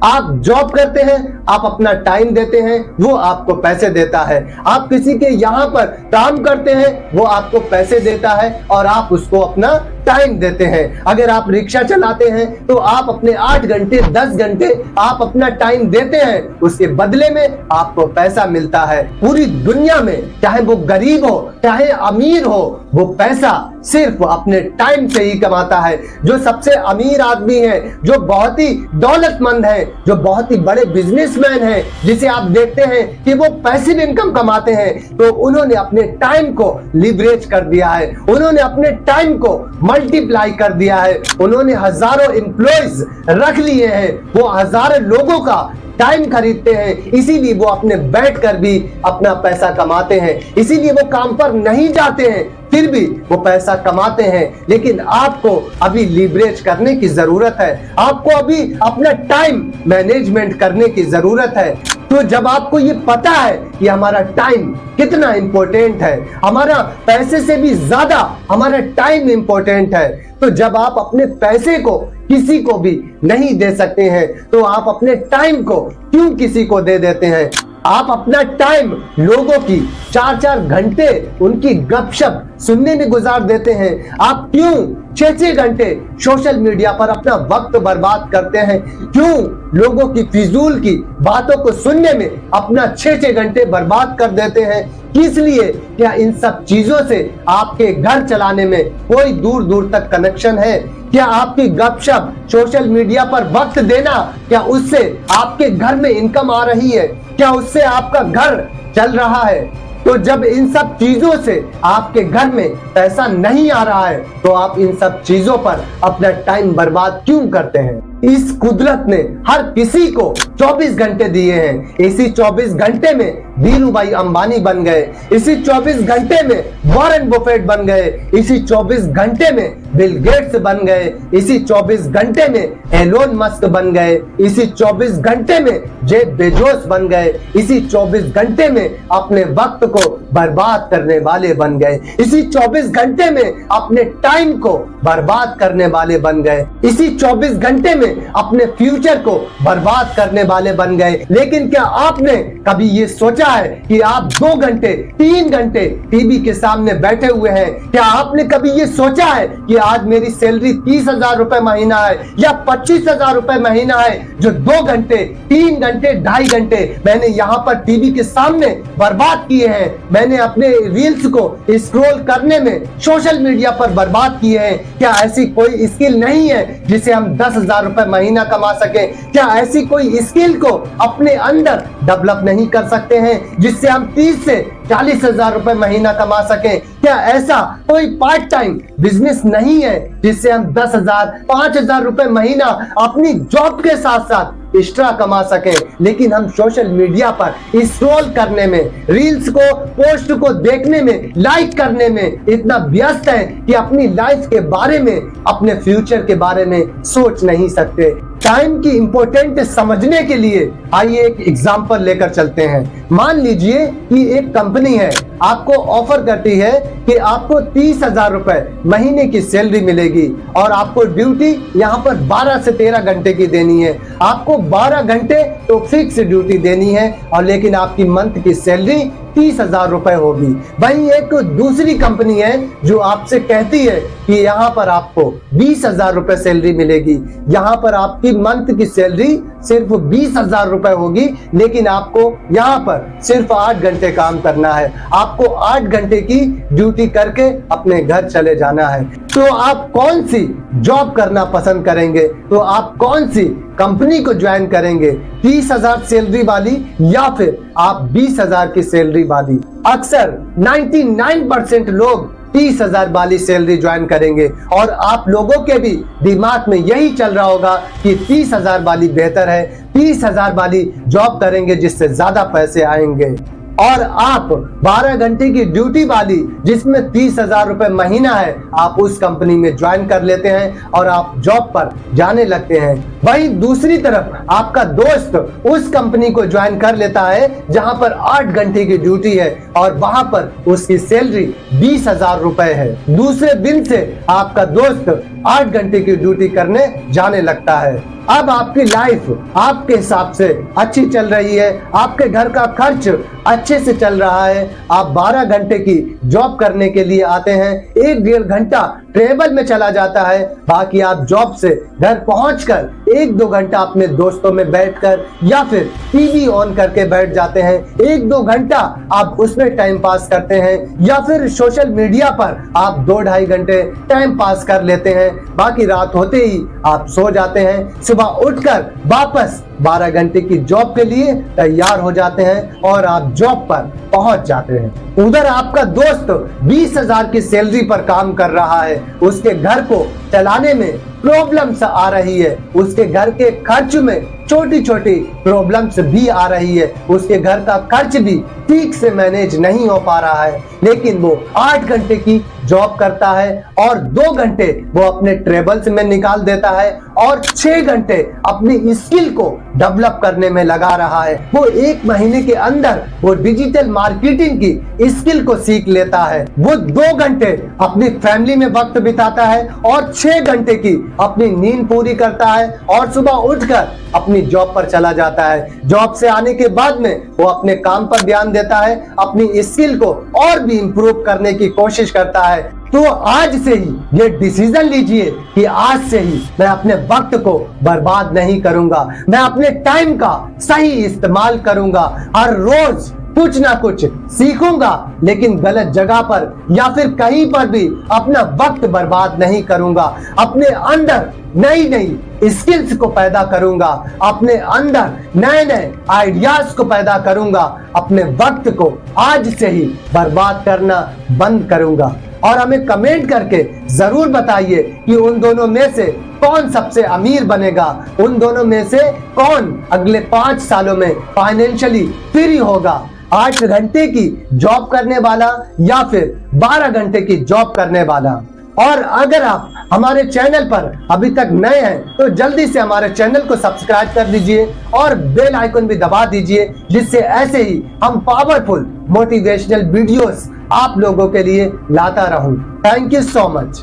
आप जॉब करते हैं, आप अपना टाइम देते हैं, वो आपको पैसे देता है। आप किसी के यहाँ पर काम करते हैं, वो आपको पैसे देता है और आप उसको अपना टाइम देते हैं। अगर आप रिक्शा चलाते हैं तो आप अपने 8 घंटे 10 घंटे आप अपना टाइम देते हैं, उसके बदले में आपको पैसा मिलता है। पूरी दुनिया में चाहे वो गरीब हो चाहे अमीर हो, वो पैसा सिर्फ अपने टाइम से ही कमाता है। जो सबसे अमीर आदमी है, जो बहुत ही दौलतमंद है, जो बहुत ही बड़े बिजनेसमैन है, जिसे आप देखते हैं कि वो पैसिव इनकम कमाते हैं, तो उन्होंने अपने टाइम को लिवरेज कर दिया है, उन्होंने अपने टाइम को मल्टीप्लाई कर दिया है, उन्होंने हजारों एम्प्लॉइज रख लिए हैं, वो हजारों लोगों का टाइम खरीदते हैं, इसीलिए वो अपने बैठकर भी अपना पैसा कमाते हैं, इसीलिए वो काम पर नहीं जाते हैं, फिर भी वो पैसा कमाते हैं। लेकिन आपको अभी लीवरेज करने की जरूरत है, आपको अभी अपना टाइम मैनेजमेंट करने की जरूरत है। तो जब आपको ये पता है कि हमारा टाइम कितना इंपॉर्टेंट है, हमारा पैसे से भी ज्यादा हमारा टाइम इंपॉर्टेंट है, तो जब आप अपने पैसे को किसी को भी नहीं दे सकते हैं, तो आप अपने टाइम को क्यों किसी को दे देते हैं? आप अपना टाइम लोगों की 4-4 घंटे उनकी गपशप सुनने में गुजार देते हैं। आप क्यों 6-6 घंटे सोशल मीडिया पर अपना वक्त बर्बाद करते हैं? क्यों लोगों की फिजूल की बातों को सुनने में अपना 6-6 घंटे बर्बाद कर देते हैं? किस लिए? क्या इन सब चीजों से आपके घर चलाने में कोई दूर दूर तक कनेक्शन है? क्या आपकी गपशप सोशल मीडिया पर वक्त देना, क्या उससे आपके घर में इनकम आ रही है? क्या उससे आपका घर चल रहा है? तो जब इन सब चीजों से आपके घर में पैसा नहीं आ रहा है, तो आप इन सब चीजों पर अपना टाइम बर्बाद क्यों करते हैं? इस कुदरत ने हर किसी को 24 घंटे दिए हैं। इसी 24 घंटे में धीरू भाई अंबानी बन गए, इसी 24 घंटे में वॉरेन बफेट बन गए, इसी 24 घंटे में बिल गेट्स बन गए, इसी 24 घंटे में एलोन मस्क बन गए, इसी 24 घंटे में जेफ बेजोस बन गए, इसी 24 घंटे में अपने वक्त को बर्बाद करने वाले बन गए, इसी 24 घंटे में अपने टाइम को बर्बाद करने वाले बन गए, इसी 24 घंटे में अपने फ्यूचर को बर्बाद करने वाले बन गए। लेकिन क्या आपने कभी ये सोचा है कि आप 2 घंटे 3 घंटे टीवी के सामने बैठे हुए हैं? क्या आपने कभी ये सोचा है कि आज मेरी सैलरी 30,000 रुपए महीना है या 25,000 रुपए महीना है, जो 2 घंटे 3 घंटे 2.5 घंटे मैंने यहाँ पर टीवी के सामने बर्बाद किए हैं, मैंने अपने रील्स को स्क्रॉल करने में सोशल मीडिया पर बर्बाद किए हैं? क्या ऐसी कोई स्किल नहीं है जिसे हम 10,000 रुपए महीना कमा सके? क्या ऐसी कोई स्किल को अपने अंदर डेवलप नहीं कर सकते हैं जिससे हम 30 से 40,000 रुपए महीना कमा सके? क्या ऐसा कोई पार्ट टाइम बिजनेस नहीं है जिससे हम 10,000 5,000 रुपए महीना अपनी जॉब के साथ साथ एक्स्ट्रा कमा सके? लेकिन हम सोशल मीडिया पर स्क्रॉल करने में, रील्स को पोस्ट को देखने में, लाइक करने में इतना व्यस्त है कि अपनी लाइफ के बारे में, अपने फ्यूचर के बारे में सोच नहीं सकते। टाइम की इंपॉर्टेंट समझने के लिए आइए एक एग्जांपल लेकर चलते हैं। मान लीजिए कि एक कंपनी है, आपको ऑफर करती है कि आपको 30,000 रुपए महीने की सैलरी मिलेगी और आपको ड्यूटी यहाँ पर 12 से 13 घंटे की देनी है। आपको 12 घंटे तो फिक्स ड्यूटी देनी है और लेकिन आपकी मंथ की सैलरी 30,000 रुपए होगी। वहीं एक दूसरी कंपनी है जो आपसे कहती है कि यहाँ पर आपको 20,000 रुपए सैलरी मिलेगी, यहाँ पर आपकी मंथ की सैलरी सिर्फ 20,000 रुपए होगी, लेकिन आपको यहाँ पर सिर्फ 8 घंटे काम करना है, आपको 8 घंटे की ड्यूटी करके अपने घर चले जाना है। तो आप कौन सी जॉब करना पसंद करेंगे? तो आप कौन सी कंपनी को ज्वाइन करेंगे? 30,000 सैलरी वाली या फिर आप 20,000 की सैलरी वाली? अक्सर 99% लोग 30,000 वाली सैलरी ज्वाइन करेंगे और आप लोगों के भी दिमाग में यही चल रहा होगा कि 30,000 वाली बेहतर है, 30,000 वाली जॉब करेंगे जिससे ज्यादा पैसे आएंगे। और आप 12 घंटे की ड्यूटी वाली जिसमें 30,000 रुपए महीना है, आप उस कंपनी में ज्वाइन कर लेते हैं और आप जॉब पर जाने लगते हैं। वहीं दूसरी तरफ आपका दोस्त उस कंपनी को ज्वाइन कर लेता है जहां पर 8 घंटे की ड्यूटी है और वहां पर उसकी सैलरी 20,000 रुपए है। दूसरे दिन से आपका दोस्त 8 घंटे की ड्यूटी करने जाने लगता है। अब आपकी लाइफ आपके हिसाब से अच्छी चल रही है, आपके घर का खर्च अच्छे से चल रहा है। आप 12 घंटे की जॉब करने के लिए आते हैं, 1-1.5 घंटा ट्रेवल में चला जाता है, बाकी आप जॉब से घर पहुंचकर 1-2 घंटा अपने दोस्तों में बैठकर या फिर टीवी ऑन करके बैठ जाते हैं। 1-2 घंटा आप उसमें टाइम पास करते हैं या फिर सोशल मीडिया पर आप 2-2.5 घंटे टाइम पास कर लेते हैं। बाकी रात होते ही आप सो जाते हैं, सुबह उठकर वापस 12 घंटे की जॉब के लिए तैयार हो जाते हैं और आप जॉब पर पहुंच जाते हैं। उधर आपका दोस्त 20,000 की सैलरी पर काम कर रहा है, उसके घर को चलाने में प्रॉब्लम्स आ रही है, उसके घर के खर्च में छोटी छोटी प्रॉब्लम्स भी आ रही है, उसके घर का खर्च भी ठीक से मैनेज नहीं हो पा रहा है। लेकिन वो 8 घंटे की जॉब करता है और 2 घंटे वो अपने ट्रेवल्स में निकाल देता है और 6 घंटे अपनी स्किल को डेवलप करने में लगा रहा है। वो 1 महीने के अंदर वो डिजिटल मार्केटिंग की स्किल को सीख लेता है। वो 2 घंटे अपनी फैमिली में वक्त बिताता है और 6 घंटे की अपनी नींद पूरी करता है और सुबह उठकर अपनी जॉब पर चला जाता है। जॉब से आने के बाद में वो अपने काम पर ध्यान देता है, अपनी स्किल को और भी इम्प्रूव करने की कोशिश करता है। तो आज से ही ये डिसीजन लीजिए कि आज से ही मैं अपने वक्त को बर्बाद नहीं करूंगा, मैं अपने टाइम का सही इस्तेमाल करूंगा। हर रोज कुछ ना कुछ सीखूंगा, लेकिन गलत जगह पर या फिर कहीं पर भी अपना वक्त बर्बाद नहीं करूंगा। अपने अंदर नई नई स्किल्स को पैदा करूंगा, अपने अंदर नए नए आइडियाज को पैदा करूंगा, अपने वक्त को आज से ही बर्बाद करना बंद करूंगा। और हमें कमेंट करके जरूर बताइए कि उन दोनों में से कौन सबसे अमीर बनेगा, उन दोनों में से कौन अगले 5 सालों में फाइनेंशियली फ्री होगा, 8 घंटे की जॉब करने वाला या फिर 12 घंटे की जॉब करने वाला। और अगर आप हमारे चैनल पर अभी तक नए हैं तो जल्दी से हमारे चैनल को सब्सक्राइब कर दीजिए और बेल आइकन भी दबा दीजिए, जिससे ऐसे ही हम पावरफुल मोटिवेशनल वीडियोस आप लोगों के लिए लाता रहूं। Thank you so much.